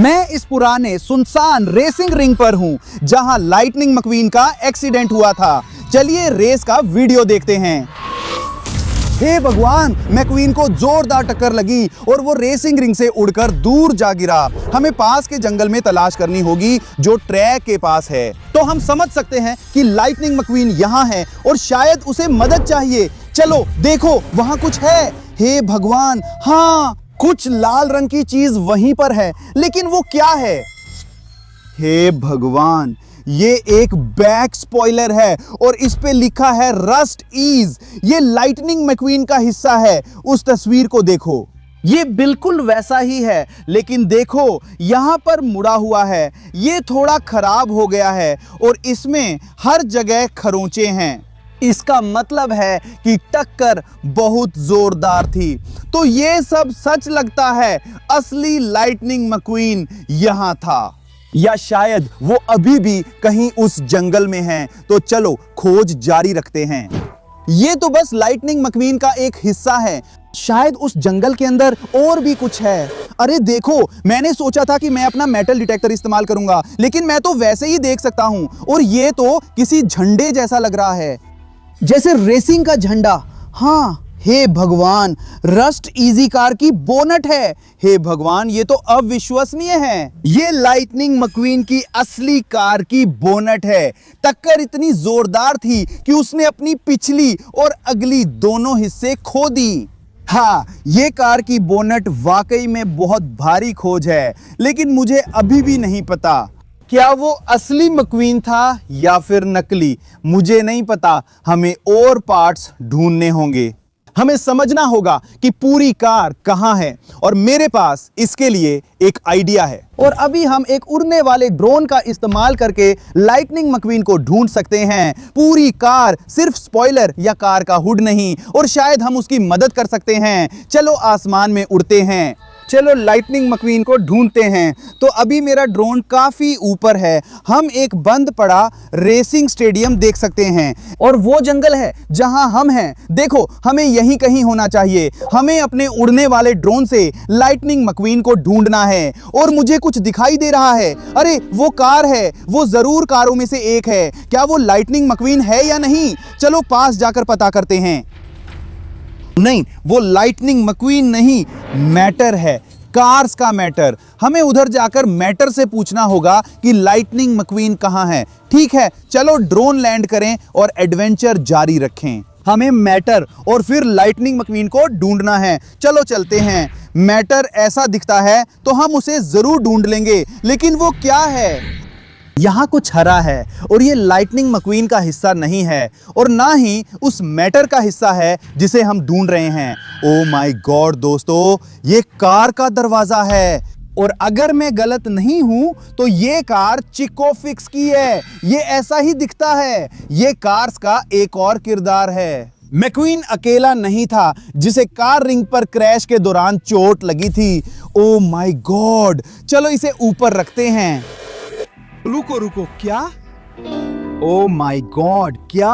मैं इस पुराने सुनसान रेसिंग रिंग पर हूं जहां लाइटनिंग मकवीन का एक्सीडेंट हुआ था। चलिए रेस का वीडियो देखते हैं। हे भगवान, मैक्वीन को जोरदार टक्कर लगी और वो रेसिंग रिंग से उड़कर दूर जा गिरा। हमें पास के जंगल में तलाश करनी होगी जो ट्रैक के पास है। तो हम समझ सकते हैं कि लाइटनिंग मकवीन यहाँ है और शायद उसे मदद चाहिए। चलो देखो, वहां कुछ है। हे भगवान, हाँ, कुछ लाल रंग की चीज वहीं पर है, लेकिन वो क्या है? हे भगवान, ये एक बैक स्पॉइलर है और इस पे लिखा है रस्ट ईज। ये लाइटनिंग मैक्वीन का हिस्सा है। उस तस्वीर को देखो, ये बिल्कुल वैसा ही है, लेकिन देखो यहां पर मुड़ा हुआ है। ये थोड़ा खराब हो गया है और इसमें हर जगह खरोंचे हैं। इसका मतलब है कि टक्कर बहुत जोरदार थी। तो ये सब सच लगता है। असली लाइटनिंग मकवीन यहां था, या शायद वो अभी भी कहीं उस जंगल में है। तो चलो खोज जारी रखते हैं। ये तो बस लाइटनिंग मकवीन का एक हिस्सा है। शायद उस जंगल के अंदर और भी कुछ है। अरे देखो, मैंने सोचा था कि मैं अपना मेटल डिटेक्टर इस्तेमाल करूंगा, लेकिन मैं तो वैसे ही देख सकता हूं। और ये तो किसी झंडे जैसा लग रहा है, जैसे रेसिंग का झंडा। हाँ, हे भगवान, रस्ट इजी कार की बोनट है। हे भगवान, ये तो अविश्वसनीय है। ये लाइटनिंग मकवीन की असली कार की बोनट है। टक्कर इतनी जोरदार थी कि उसने अपनी पिछली और अगली दोनों हिस्से खो दी। हाँ, ये कार की बोनट वाकई में बहुत भारी खोज है, लेकिन मुझे अभी भी नहीं पता क्या वो असली मकवीन था या फिर नकली। मुझे नहीं पता। हमें और पार्ट्स ढूंढने होंगे। हमें समझना होगा कि पूरी कार कहां है, और मेरे पास इसके लिए एक आइडिया है। और अभी हम एक उड़ने वाले ड्रोन का इस्तेमाल करके लाइटनिंग मकवीन को ढूंढ सकते हैं। पूरी कार, सिर्फ स्पॉइलर या कार का हुड नहीं। और शायद हम उसकी मदद कर सकते हैं। चलो आसमान में उड़ते हैं। चलो लाइटनिंग मकवीन को ढूंढते हैं। तो अभी मेरा ड्रोन काफी ऊपर है। हम एक बंद पड़ा रेसिंग स्टेडियम देख सकते हैं, और वो जंगल है जहां हम हैं। देखो, हमें यहीं कहीं होना चाहिए। हमें अपने उड़ने वाले ड्रोन से लाइटनिंग मकवीन को ढूंढना है। और मुझे कुछ दिखाई दे रहा है। अरे वो कार है, वो जरूर कारों में से एक है। क्या वो लाइटनिंग मकवीन है या नहीं? चलो पास जाकर पता करते हैं। नहीं, वो लाइटनिंग मकवीन नहीं, मैटर है, कार्स का मैटर। हमें उधर जाकर मैटर से पूछना होगा कि लाइटनिंग मकवीन कहां है। ठीक है, चलो ड्रोन लैंड करें और एडवेंचर जारी रखें। हमें मैटर और फिर लाइटनिंग मकवीन को ढूंढना है। चलो चलते हैं। मैटर ऐसा दिखता है तो हम उसे जरूर ढूंढ लेंगे, लेकिन वो क्या है? यहाँ कुछ हरा है और ये लाइटनिंग मकवीन का हिस्सा नहीं है, और ना ही उस मैटर का हिस्सा है जिसे हम ढूंढ रहे हैं। ओ माय गॉड दोस्तों, ये कार का दरवाजा है। और अगर मैं गलत नहीं हूं तो ये कार चिको फिक्स की है। ये ऐसा ही दिखता है। ये कार्स का एक और किरदार है। मैक्वीन अकेला नहीं था जिसे कार रिंग पर क्रैश के दौरान चोट लगी थी। ओ माय गॉड, चलो इसे ऊपर रखते हैं। रुको रुको, क्या? ओ माय गॉड, क्या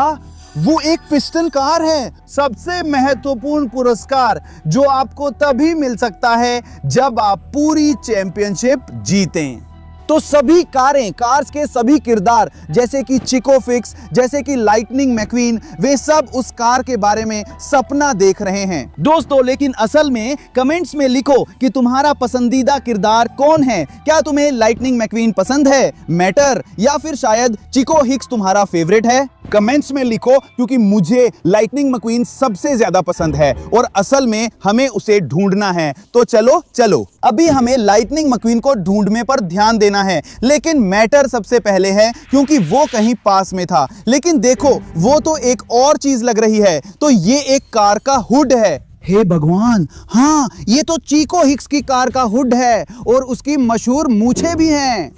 वो एक पिस्टन कार है? सबसे महत्वपूर्ण पुरस्कार जो आपको तभी मिल सकता है जब आप पूरी चैंपियनशिप जीतें। तो सभी कार्स के सभी किरदार, जैसे कि चिको फिक्स, जैसे कि लाइटनिंग मैक्वीन, वे सब उस कार के बारे में सपना देख रहे हैं दोस्तों। लेकिन असल में कमेंट्स में लिखो कि तुम्हारा पसंदीदा किरदार कौन है। क्या तुम्हें लाइटनिंग मैक्वीन पसंद है, मैटर, या फिर शायद चिको हिक्स तुम्हारा फेवरेट है? कमेंट्स में लिखो, क्योंकि मुझे लाइटनिंग मकवीन सबसे ज्यादा पसंद है और असल में हमें उसे ढूंढना है। तो चलो चलो, अभी हमें लाइटनिंग मकवीन को ढूंढने पर ध्यान देना है, लेकिन मैटर सबसे पहले है क्योंकि वो कहीं पास में था। लेकिन देखो, वो तो एक और चीज लग रही है। तो ये एक कार का हुड है। हे भगवान, हाँ, ये तो चिको हिक्स की कार का हुड है और उसकी मशहूर मूछें भी हैं।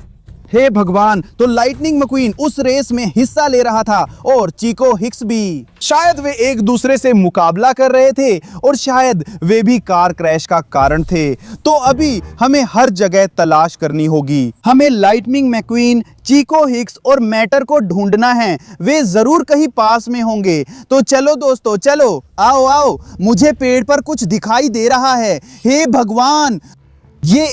हे भगवान, तो लाइटनिंग मकवीन उस रेस में हिस्सा ले रहा था और चिको हिक्स भी। शायद वे एक दूसरे से मुकाबला कर रहे थे और शायद वे भी कार क्रैश का कारण थे। तो अभी हमें हर जगह तलाश करनी होगी। हमें लाइटनिंग मकवीन, चिको हिक्स और मैटर को ढूंढना है। वे जरूर कहीं पास में होंगे। तो चलो दोस्तों, चलो, आओ आओ, मुझे पेड़ पर कुछ दिखाई दे रहा है। हे भगवान, ये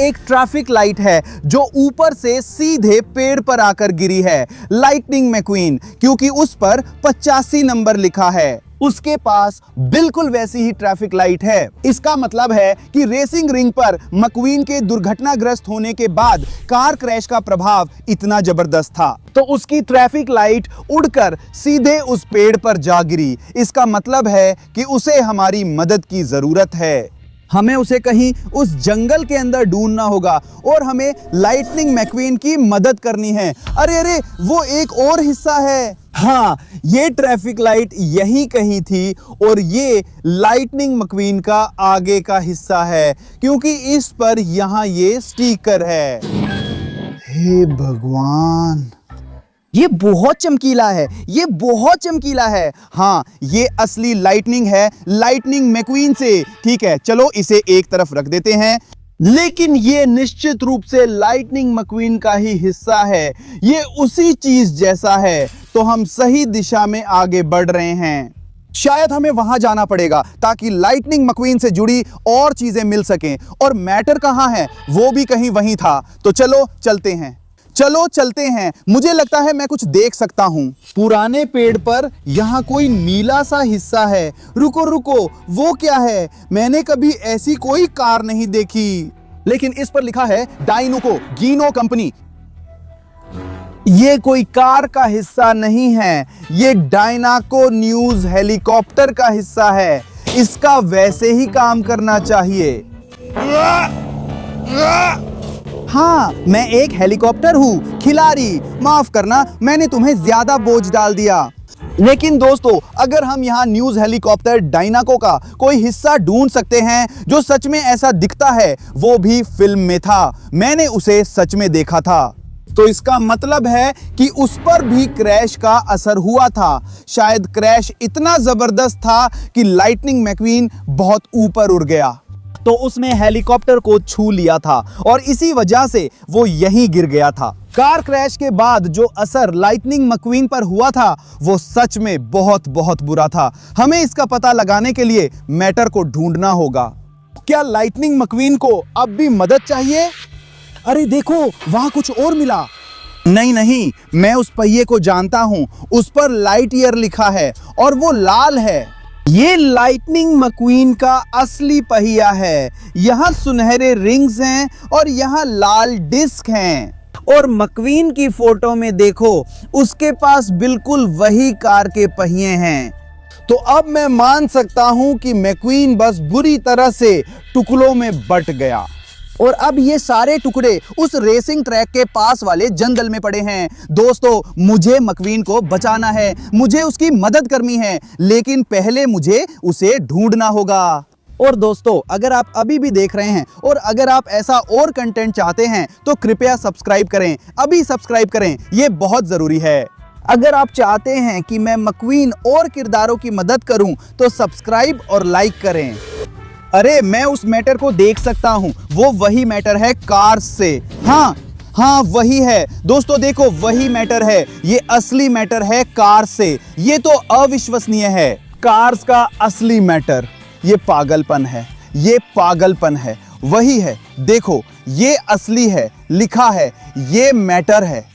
एक ट्रैफिक लाइट है जो ऊपर से सीधे पेड़ पर आकर गिरी है। लाइटनिंग मैक्वीन, क्योंकि उस पर 85 नंबर लिखा है, उसके पास बिल्कुल वैसी ही ट्रैफिक लाइट है। इसका मतलब है कि रेसिंग रिंग पर मैक्वीन के दुर्घटनाग्रस्त होने के बाद कार क्रैश का प्रभाव इतना जबरदस्त था, तो उसकी ट्रैफिक लाइट उड़कर सीधे उस पेड़ पर जा गिरी। इसका मतलब है कि उसे हमारी मदद की जरूरत है। हमें उसे कहीं उस जंगल के अंदर ढूंढना होगा और हमें लाइटनिंग मैक्वीन की मदद करनी है। अरे वो एक और हिस्सा है। हाँ, ये ट्रैफिक लाइट यहीं कहीं थी और ये लाइटनिंग मैक्वीन का आगे का हिस्सा है, क्योंकि इस पर यहाँ ये स्टिकर है। हे भगवान, ये बहुत चमकीला है, ये बहुत चमकीला है। हाँ, ये असली लाइटनिंग है, लाइटनिंग मैक्वीन से। ठीक है, चलो इसे एक तरफ रख देते हैं। लेकिन ये निश्चित रूप से लाइटनिंग मैक्वीन का ही हिस्सा है, ये उसी चीज जैसा है, तो हम सही दिशा में आगे बढ़ रहे हैं। शायद हमें वहां जाना पड़ेगा ताकि लाइटनिंग मैक्वीन से जुड़ी और चीजें मिल सकें। और मैटर कहां है, वो भी कहीं वहीं था। तो चलो चलते हैं। मुझे लगता है मैं कुछ देख सकता हूं। पुराने पेड़ पर यहाँ कोई नीला सा हिस्सा है। रुको, वो क्या है? मैंने कभी ऐसी कोई कार नहीं देखी। लेकिन इस पर लिखा है डाइनोको गीनो कंपनी। ये कोई कार का हिस्सा नहीं है, ये डायनाको न्यूज हेलीकॉप्टर का हिस्सा है। इसका वैसे ही काम करना चाहिए। हाँ, मैं एक हेलीकॉप्टर हूँ खिलाड़ी। माफ करना, मैंने तुम्हें ज्यादा बोझ डाल दिया। लेकिन दोस्तों, अगर हम यहाँ न्यूज हेलीकॉप्टर डायनाको का कोई हिस्सा ढूंढ सकते हैं जो सच में ऐसा दिखता है, वो भी फिल्म में था, मैंने उसे सच में देखा था, तो इसका मतलब है कि उस पर भी क्रैश का असर हुआ था। शायद क्रैश इतना जबरदस्त था कि लाइटनिंग मैक्वीन बहुत ऊपर उड़ गया, तो उसने हेलीकॉप्टर को छू लिया था और इसी वजह से वो यहीं गिर गया था। कार क्रैश के बाद जो असर लाइटनिंग मैक्वीन पर हुआ था, वो सच में बहुत बुरा था। हमें इसका पता लगाने के लिए मैटर को ढूंढना होगा। क्या लाइटनिंग मैक्वीन को अब भी मदद चाहिए? अरे देखो, वहां कुछ और मिला। नहीं, मैं उस पहिए को जानता हूं, उस पर लाइट ईयर लिखा है और वो लाल है। ये लाइटनिंग मैक्वीन का असली पहिया है। यहाँ सुनहरे रिंग्स हैं और यहाँ लाल डिस्क हैं। और मैक्वीन की फोटो में देखो, उसके पास बिल्कुल वही कार के पहिए हैं। तो अब मैं मान सकता हूं कि मैक्वीन बस बुरी तरह से टुकड़ों में बट गया और अब ये सारे टुकड़े उस रेसिंग ट्रैक के पास वाले जंगल में पड़े हैं। दोस्तों, मुझे मैक्वीन को बचाना है, मुझे उसकी मदद करनी है, लेकिन पहले मुझे उसे ढूंढना होगा। और दोस्तों, अगर आप अभी भी देख रहे हैं और अगर आप ऐसा और कंटेंट चाहते हैं तो कृपया सब्सक्राइब करें, अभी सब्सक्राइब करें, ये बहुत जरूरी है। अगर आप चाहते हैं कि मैं मैक्वीन और किरदारों की मदद करूं तो सब्सक्राइब और लाइक करें। अरे, मैं उस मैटर को देख सकता हूं, वो वही मैटर है कार्स से। हाँ, वही है दोस्तों, देखो वही मैटर है, ये असली मैटर है कार्स से। ये तो अविश्वसनीय है, कार्स का असली मैटर। ये पागलपन है, वही है, देखो ये असली है, लिखा है, ये मैटर है।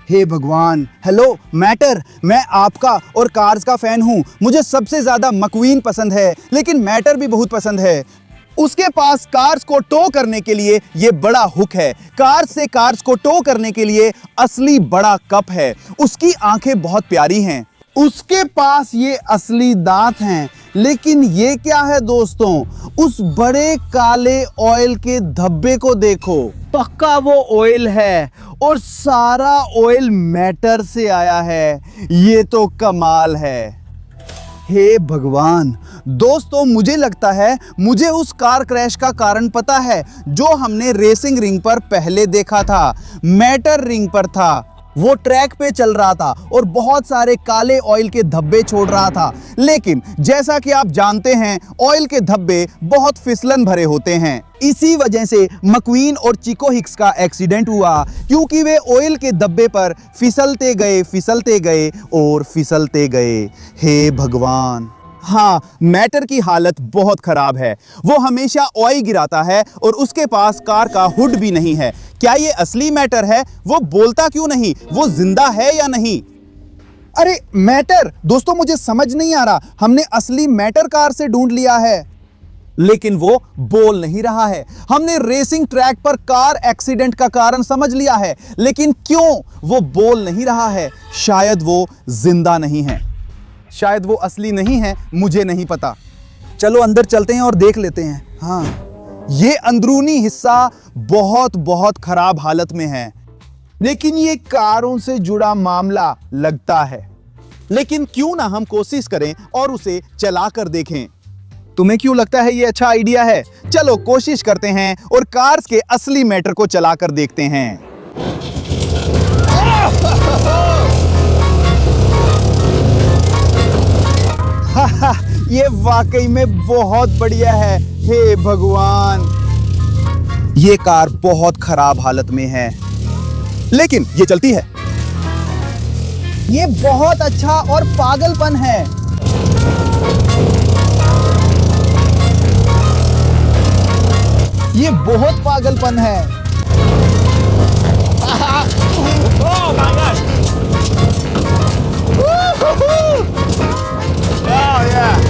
हे भगवान, हेलो मैटर, मैं आपका और कार्स का फैन हूं। मुझे सबसे ज्यादा मैक्वीन पसंद है, लेकिन मैटर भी बहुत पसंद है। उसके पास कार्स को टो करने के लिए ये बड़ा हुक है, कार्स से कार्स को टो करने के लिए असली बड़ा कप है। उसकी आंखें बहुत प्यारी हैं, उसके पास ये असली दांत हैं। लेकिन ये क्या है दोस्तों? उस बड़े काले ऑयल के धब्बे को देखो, पक्का वो ऑयल है और सारा ऑयल मैटर से आया है। ये तो कमाल है। हे भगवान, दोस्तों मुझे लगता है मुझे उस कार क्रैश का कारण पता है जो हमने रेसिंग रिंग पर पहले देखा था। मैटर रिंग पर था, वो ट्रैक पे चल रहा था और बहुत सारे काले ऑयल के धब्बे छोड़ रहा था। लेकिन जैसा कि आप जानते हैं, ऑयल के धब्बे बहुत फिसलन भरे होते हैं। इसी वजह से मैक्वीन और चिको हिक्स का एक्सीडेंट हुआ, क्योंकि वे ऑयल के धब्बे पर फिसलते गए और फिसलते गए। हे भगवान, हाँ, मैटर की हालत बहुत खराब है। वो हमेशा ऑयल गिराता है और उसके पास कार का हुड भी नहीं है। क्या ये असली मैटर है? वो बोलता क्यों नहीं? वो जिंदा है या नहीं? अरे मैटर दोस्तों, मुझे समझ नहीं आ रहा। हमने असली मैटर कार से ढूंढ लिया है, लेकिन वो बोल नहीं रहा है। हमने रेसिंग ट्रैक पर कार एक्सीडेंट का कारण समझ लिया है, लेकिन क्यों वो बोल नहीं रहा है? शायद वो जिंदा नहीं है, शायद वो असली नहीं है, मुझे नहीं पता। चलो अंदर चलते हैं और देख लेते हैं। हाँ, ये अंदरूनी हिस्सा बहुत बहुत खराब हालत में है, लेकिन ये कारों से जुड़ा मामला लगता है। लेकिन क्यों ना हम कोशिश करें और उसे चलाकर देखें। तुम्हें क्यों लगता है ये अच्छा आइडिया है? चलो कोशिश करते हैं और कार्स के असली मैटर को चलाकर देखते हैं। ये वाकई में बहुत बढ़िया है। हे भगवान, ये कार बहुत खराब हालत में है, लेकिन ये चलती है। ये बहुत अच्छा और पागलपन है। ये बहुत पागलपन है। Oh my God! Oh yeah!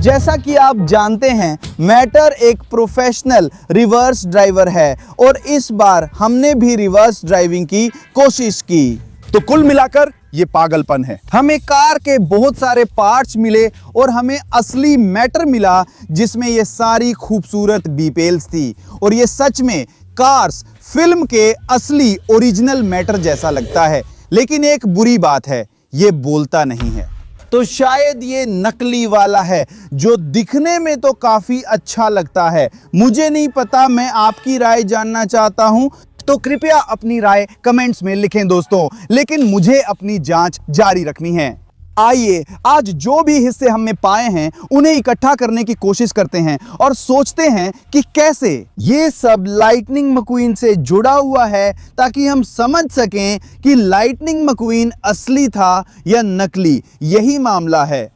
जैसा कि आप जानते हैं, मैटर एक प्रोफेशनल रिवर्स ड्राइवर है और इस बार हमने भी रिवर्स ड्राइविंग की कोशिश की। तो कुल मिलाकर ये पागलपन है। हमें कार के बहुत सारे पार्ट्स मिले और हमें असली मैटर मिला, जिसमें ये सारी खूबसूरत डिटेल्स थी। और ये सच में कार्स फिल्म के असली ओरिजिनल मैटर जैसा लगता है। लेकिन एक बुरी बात है, ये बोलता नहीं है। तो शायद ये नकली वाला है, जो दिखने में तो काफी अच्छा लगता है। मुझे नहीं पता, मैं आपकी राय जानना चाहता हूं, तो कृपया अपनी राय कमेंट्स में लिखें दोस्तों। लेकिन मुझे अपनी जांच जारी रखनी है। आइए आज जो भी हिस्से हमने पाए हैं उन्हें इकट्ठा करने की कोशिश करते हैं और सोचते हैं कि कैसे ये सब लाइटनिंग मक्वीन से जुड़ा हुआ है, ताकि हम समझ सकें कि लाइटनिंग मक्वीन असली था या नकली। यही मामला है।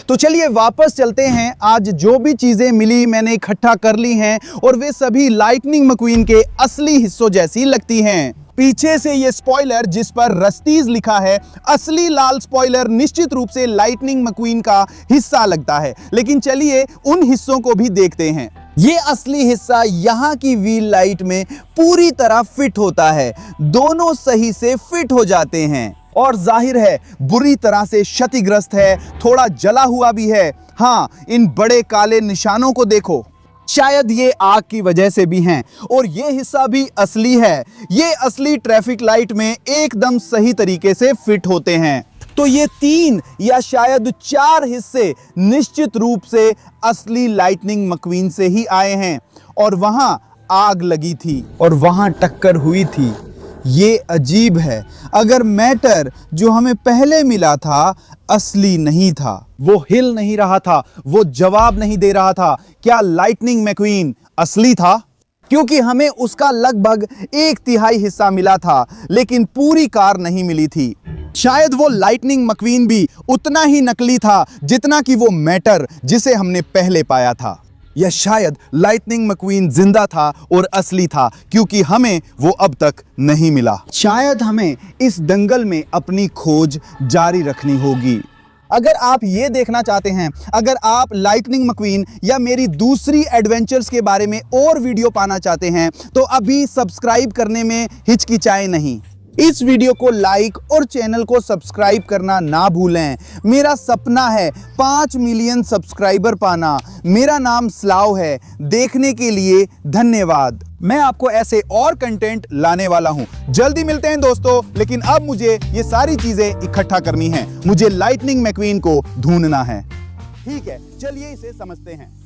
तो चलिए वापस चलते हैं। आज जो भी चीजें मिली मैंने इकट्ठा कर ली हैं और वे सभी लाइटनिंग मक्वीन के असली हिस्सों जैसी लगती हैं। पीछे से ये स्पॉइलर जिस पर रस्टीज लिखा है, असली लाल स्पॉइलर निश्चित रूप से लाइटनिंग मक्वीन का हिस्सा लगता है। लेकिन चलिए उन हिस्सों को भी देखते हैं। ये असली हिस्सा यहाँ की व्हील लाइट में पूरी तरह फिट होता है। दोनों सही से फिट हो जाते हैं और जाहिर है बुरी तरह से क्षतिग्रस्त है, थोड़ा जला हुआ भी है। हाँ, इन बड़े काले निशानों को देखो, शायद ये आग की वजह से भी हैं। और ये हिस्सा भी असली है। ये असली ट्रैफिक लाइट में एकदम सही तरीके से फिट होते हैं। तो ये 3 या शायद 4 हिस्से निश्चित रूप से असली लाइटनिंग मक्वीन से ही आए हैं। और वहां आग लगी थी और वहां टक्कर हुई थी। ये अजीब है। अगर मैटर जो हमें पहले मिला था असली नहीं था, वो हिल नहीं रहा था, वो जवाब नहीं दे रहा था, क्या लाइटनिंग मैक्वीन असली था? क्योंकि हमें उसका लगभग 1/3 हिस्सा मिला था, लेकिन पूरी कार नहीं मिली थी। शायद वो लाइटनिंग मक्वीन भी उतना ही नकली था जितना कि वो मैटर जिसे हमने पहले पाया था। या शायद लाइटनिंग मक्वीन जिंदा था और असली था, क्योंकि हमें वो अब तक नहीं मिला। शायद हमें इस दंगल में अपनी खोज जारी रखनी होगी। अगर आप ये देखना चाहते हैं, अगर आप लाइटनिंग मक्वीन या मेरी दूसरी एडवेंचर्स के बारे में और वीडियो पाना चाहते हैं, तो अभी सब्सक्राइब करने में हिचकिचाएं नहीं। इस वीडियो को लाइक और चैनल को सब्सक्राइब करना ना भूलें। मेरा सपना है 5 मिलियन सब्सक्राइबर पाना। मेरा नाम स्लाव है। देखने के लिए धन्यवाद। मैं आपको ऐसे और कंटेंट लाने वाला हूं। जल्दी मिलते हैं दोस्तों, लेकिन अब मुझे ये सारी चीजें इकट्ठा करनी है। मुझे लाइटनिंग मैक्वीन को ढूंढना है। ठीक है, चलिए इसे समझते हैं।